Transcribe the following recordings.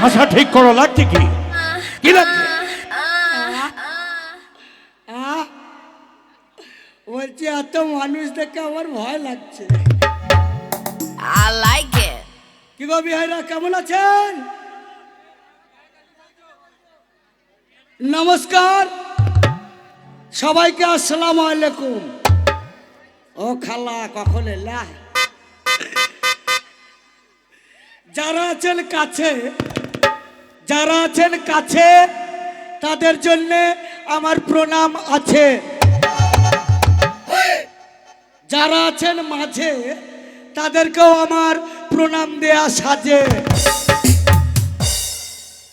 ভাষা ঠিক করো, লাগছে কি? কি লাগছে? বলছি এত মানুষ দেখে আমার ভয় লাগছে। I like it. কি গো বিহাইরা, কেমন আছেন? নমস্কার সবাইকে, আসসালামু আলাইকুম। ও খালা, কখন এলা? যারা আছেন কাছে, যারা আছেন কাছে তাদের জন্য আমার প্রণাম আছে। যারা আছেন মাঝে তাদেরকেও আমার প্রণাম দেয়া সাজে।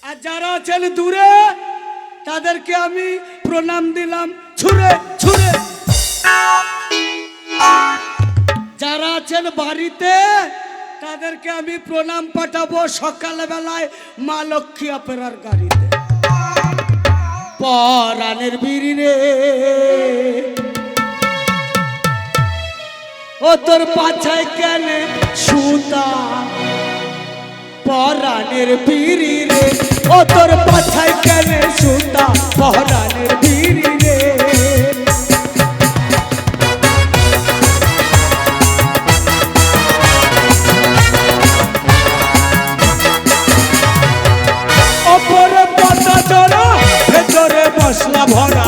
আর যারা আছেন দূরে তাদেরকে আমি প্রণাম দিলাম ছুঁড়ে ছুঁড়ে। যারা আছেন বাড়িতে তাদেরকে আমি প্রণাম পাঠাবো সকালবেলায় মা লক্ষ্মী অপেরার গাড়িতে। পরাণের বিড়ি রে, ও তোর পাছায় কেন সুতা? পরাণের বিড়ি রে, ও তোর পাছায় কেন সুতা? পরাণের বিড়ি রে। ওপরে পাতা জড়া, ভেতরে মশলা ভরা।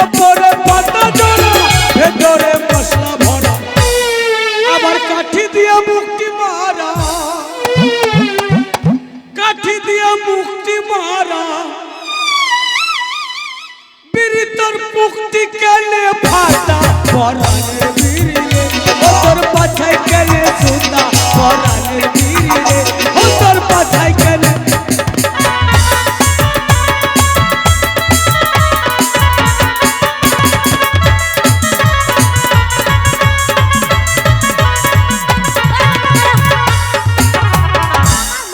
ওপরে পাতা জড়া, ভেতরে মশলা ভরা। আবার কাঠি দিয়ে মুক্তি মারা, কাঠি দিয়ে মুক্তি মারা। বিড়ি তোর মুক্তি কেনে ফাটা? পরাণের বিড়ি রে, ও তোর পাছায় কেনে সুতা? পরাণের বিড়ি রে, ও তোর পাছায় কেনে।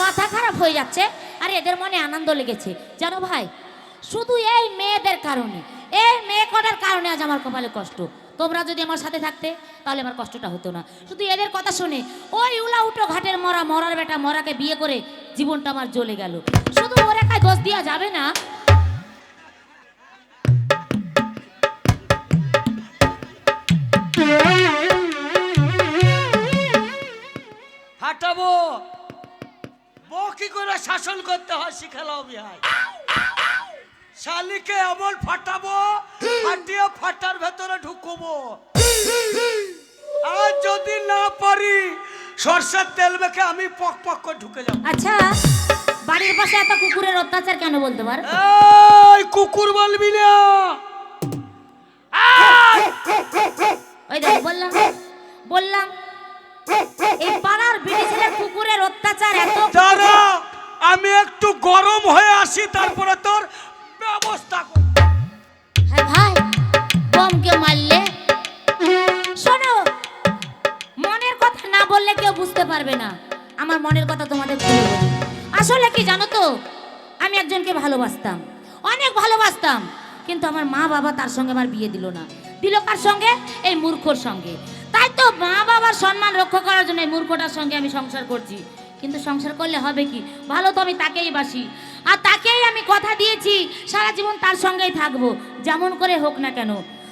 মাথা খারাপ হয়ে যাচ্ছে। আর এদের মনে আনন্দ লেগেছে জানো ভাই, শুধু এই মেয়েদের কারণে, এই মেয়ে কটার কারণে আজ আমার কপালে কষ্ট। তোমরা যদি আমার সাথে থাকতে তাহলে আমার কষ্টটা হতো না। শুধু এদের কথা শুনে ওই উলা উঠো ঘাটের মরা, মরার বেটা মরাকে বিয়ে করে জীবনটা আমার জ্বলে গেল। শুধু ওর একাই দোষ দেওয়া যাবে না। ফাটাবো বউ কি করে শাসন করতে হয় শিখালাও বিহাই। শালিকে এমন ফাটাবো, ফাটিয়ে ফাটার ভেতরে ঢুকবো। আর যদি না পারি সরষের তেল মেখে আমি পক পক করে ঢুকে যাবো। আচ্ছা, বাড়ির পাশে এত কুকুরের অত্যাচার কেন বলতে পার? এই কুকুর বলবি না। ওই দেখো, বললাম বললাম এই পাড়ার বিড়ি ছেলের কুকুরের অত্যাচার এত। দাঁড়া, আমি একটু গরম হয়ে আসি, তারপরে তোর ব্যবস্থা কর। হ্যাঁ ভাই, বমকে মারলে শোনো, মনের কথা না বললে কেউ বুঝতে পারবে না। আমার মনের কথা তোমাদের খুলে বলি। আসলে কি জানো তো, আমি একজনকে ভালোবাসতাম, অনেক ভালোবাসতাম, কিন্তু আমার মা বাবা তার সঙ্গে আমার বিয়ে দিল না। দিল কার সঙ্গে? এই মূর্খর সঙ্গে। তাই তো মা বাবার সম্মান রক্ষা করার জন্য এই মূর্খটার সঙ্গে আমি সংসার করছি। কিন্তু সংসার করলে হবে কি, ভালো তো আমি তাকেই বাসি, আর তাকেই আমি কথা দিয়েছি সারা জীবন তার সঙ্গেই থাকবো, যেমন করে হোক না কেন।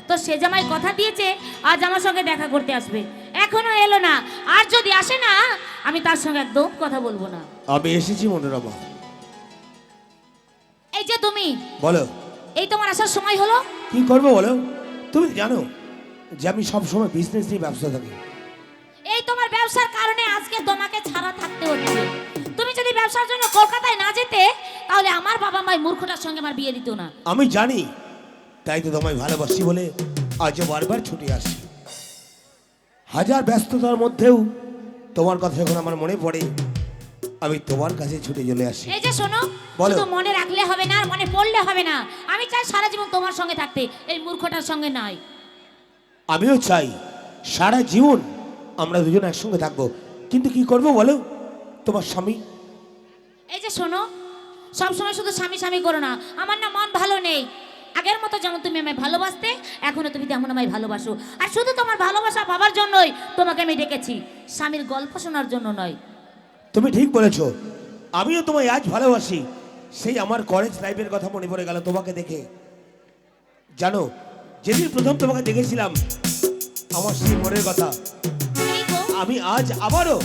তো সে জামাই কথা দিয়েছে আজ আমার সঙ্গে দেখা করতে আসবে, এখনো এলো না। আর যদি আসে না, আমি তার সঙ্গে একদম কথা বলবো না। আমি এসেছি মনোরমা। এই যে তুমি, বলো। এই তোমার আসার সময় হলো। কি করবো বলো? তুমি জানো যে আমি সবসময় বিজনেস নিয়ে ব্যবসা থাকি। এই তোমার ব্যবসার কারণে আজকে তোমাকে ছাড়া থাকতে হচ্ছে। তুমি যদি ব্যবসার জন্য কলকাতায় না যেতে, তাহলে আমার বাবা মাই মূর্খটার সঙ্গে আমার বিয়ে দিত না। আমি জানি, তাই তো তোমায় ভালোবাসি বলে আজ বারবার ছুটে আসি। হাজার ব্যস্ততার মধ্যেও তোমার কথা যখন আমার মনে পড়ে, আমি তোমার কাছে ছুটে চলে আসি। এই যে শোনো, বলো। শুধু মনে রাখলে হবে না, আর মনে পড়লে হবে না। আমি চাই সারা জীবন তোমার সঙ্গে থাকতে, এই মূর্খটার সঙ্গে নয়। আমিও চাই সারা জীবন আমরা দুজন একসঙ্গে থাকবো, কিন্তু কি করবো বলো? তোমার স্বামী। এই যে শোনো, সবসময় শুধু স্বামী স্বামী করো না। আমার না মন ভালো নেই। আগের মতো যেমন তুমি আমায় ভালোবাসতে, এখনো তুমি তেমন আমায় ভালোবাসো। আর শুধু তোমার ভালোবাসা পাবার জন্যই তোমাকে আমি ডেকেছি, স্বামীর গল্প শোনার জন্য নয়। তুমি ঠিক বলেছো, আমিও তোমায় আজ ভালোবাসি। সেই আমার কলেজ লাইফের কথা মনে পড়ে গেল তোমাকে দেখে। জানো, যেদিন প্রথম তোমাকে দেখেছিলাম, আমার সেই মনের কথা এই গো, আমি আজ আবারও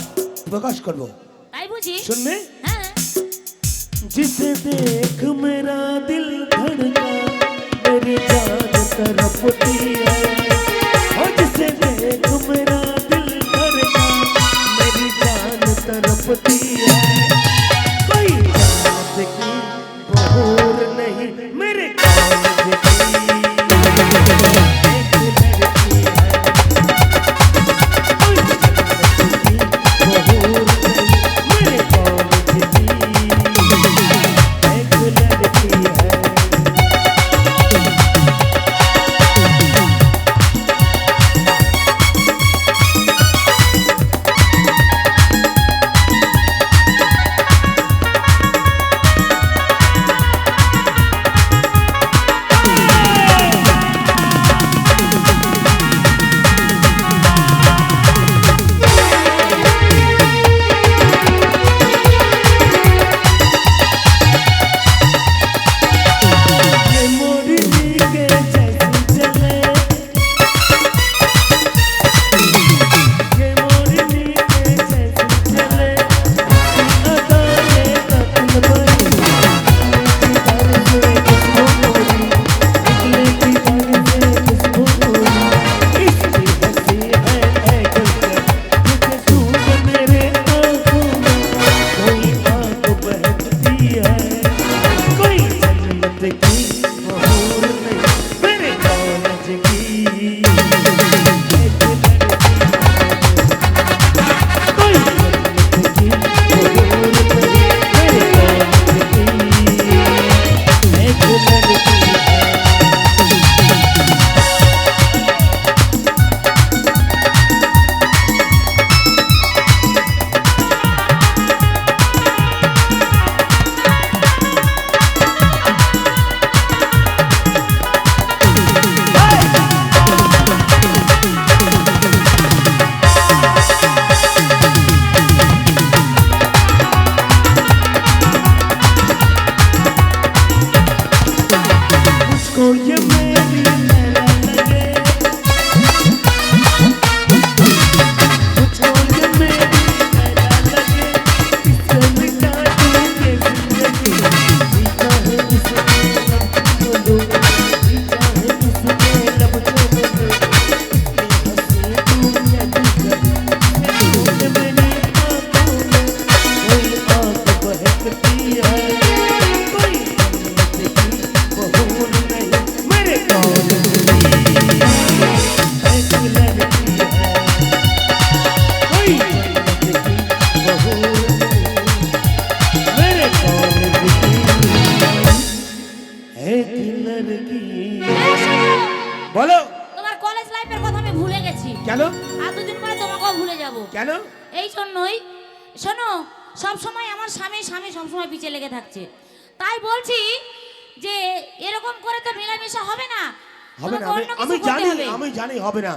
প্রকাশ করব। তাই বুঝি? শুনবে? হ্যাঁ। जिसे देख मेरा दिल धड़का, मेरी जान तड़पती है। ओ जिसे देख मेरा दिल धड़का, मेरी जान तड़पती है। कोई जात की बहूर नहीं, मेरे कॉलेज की एक लड़की है। कोई जात की बहूर नहीं, मेरे कॉलेज की एक लड़की है। ये मोरनी के जैसे चले, ये मोरनी के जैसे चले, अदा ये कत्ल बनी, निकले किधर से किसको बोली, इसकी हंसी है गलकर, मुझे सूझ मेरे आंखों में, कोई आंख बहकती है, कोई जन्नत की बहूर नहीं, मेरे कॉलेज की एक लड़की है। कोई जन्नत की बहूर नहीं, मेरे कॉलेज की एक लड़की है। मुझको ये मेरी लैला लगे, मुझको ये मेरी लैला लगे, इससे मिटा दूंगी जिंदगी, जीता है इसके लब छोड़ो, जीता है इसके लब छोड़ो, इसकी हंसी दुनिया दिखा, ये मेरी आंखों में कोई आंख बहकती है, कोई जन्नत की बहूर नहीं, मेरे कॉलेज की एक लड़की है। कोई जन्नत की बहूर नहीं, मेरे कॉलेज की एक लड़की। বলো, তোমার কলেজ লাইফের কথা আমি ভুলে গেছি। কেন আর দুদিন পরে তোমাকেও ভুলে যাব। কেন? এই জন্যই শোনো, সব সময় আমার স্বামী সব সময় পিছে লেগে থাকছে। তাই বলছি যে এরকম করে তো মেলামেশা হবে না। হবে না, তোমাকে অন্য কিছু আমি করতে জানি, হবে। আমি জানি হবে না।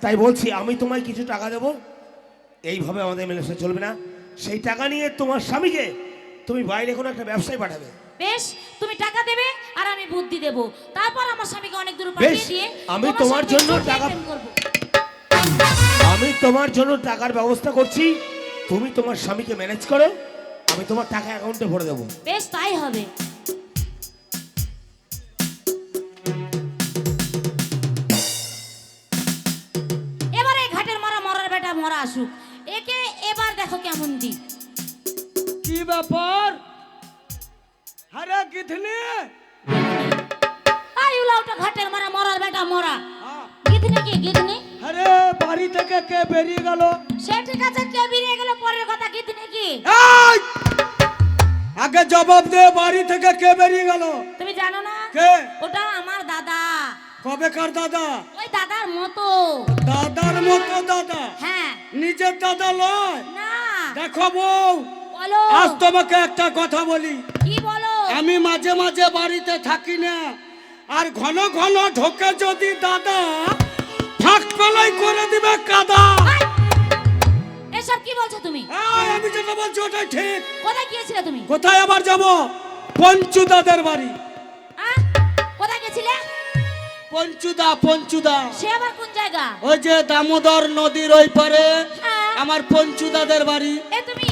তাই বলছি আমি তোমায় কিছু টাকা দেবো, এইভাবে আমাদের মেলামেশা চলবে না। সেই টাকা নিয়ে তোমার স্বামীকে তুমি বাইরে কোনো একটা ব্যবসায় পাঠাবে। বেশ, তুমি টাকা দেবে আর আমি বুদ্ধি দেব। তারপর আমার স্বামীকে অনেক দূর বেশ, পাঠিয়ে দিয়ে আমি তোমার সঙ্গে জন্য সুখে টাকা- প্রেম করব। আমি তোমার জন্য টাকার ব্যবস্থা করছি, তুমি তোমার স্বামীকে ম্যানেজ করো, আমি তোমার টাকা অ্যাকাউন্টে ভরে দেবো। বেশ, তাই হবে। এবারে ঘাটের মারা মরার বেটা মরা আসুক, একে এবার দেখো কেমন দি। কি ব্যাপার? আরে কিথনে? আই উলাউটা ঘাটের মারা মরার বেটা মরা। হ্যাঁ। গিদনি কি গিদনি? আরে বাড়ি থেকে কে বেরিয়ে গেল? সে ঠিক আছে, কে বেরিয়ে গেল পরের কথা। গিদনি কি? এই! আগে জবাব দে, বাড়ি থেকে কে বেরিয়ে গেল? তুমি জানো না? কে? ওটা আমার দাদা। কবেকার দাদা? ওই দাদার মতো। দাদার মতো দাদা? হ্যাঁ। নিজের দাদা লয়? না। দেখো বউ, বলো। আজ তোমাকে একটা কথা বলি। কি বলো? আমি মাঝে মাঝে বাড়িতে থাকি না, আর ঘন ঘন ঢোকে যদি দাদা ফাঁক পেলাই করে দিবে কাদা। এই, এসব কি বলছো তুমি? এই, আমি যেটা বলছি ওটাই ঠিক। কোথায় গিয়েছিলে তুমি? কোথায় আবার যাব? পঞ্চুদাদের বাড়ি। আহ? কোথায় গেছিলে? পঞ্চুদা পঞ্চুদা সে আবার কোন জায়গা? ওই যে দামোদর নদীর ওই পারে হ্যাঁ। আমার পঞ্চুদাদের বাড়ি। এ তুমি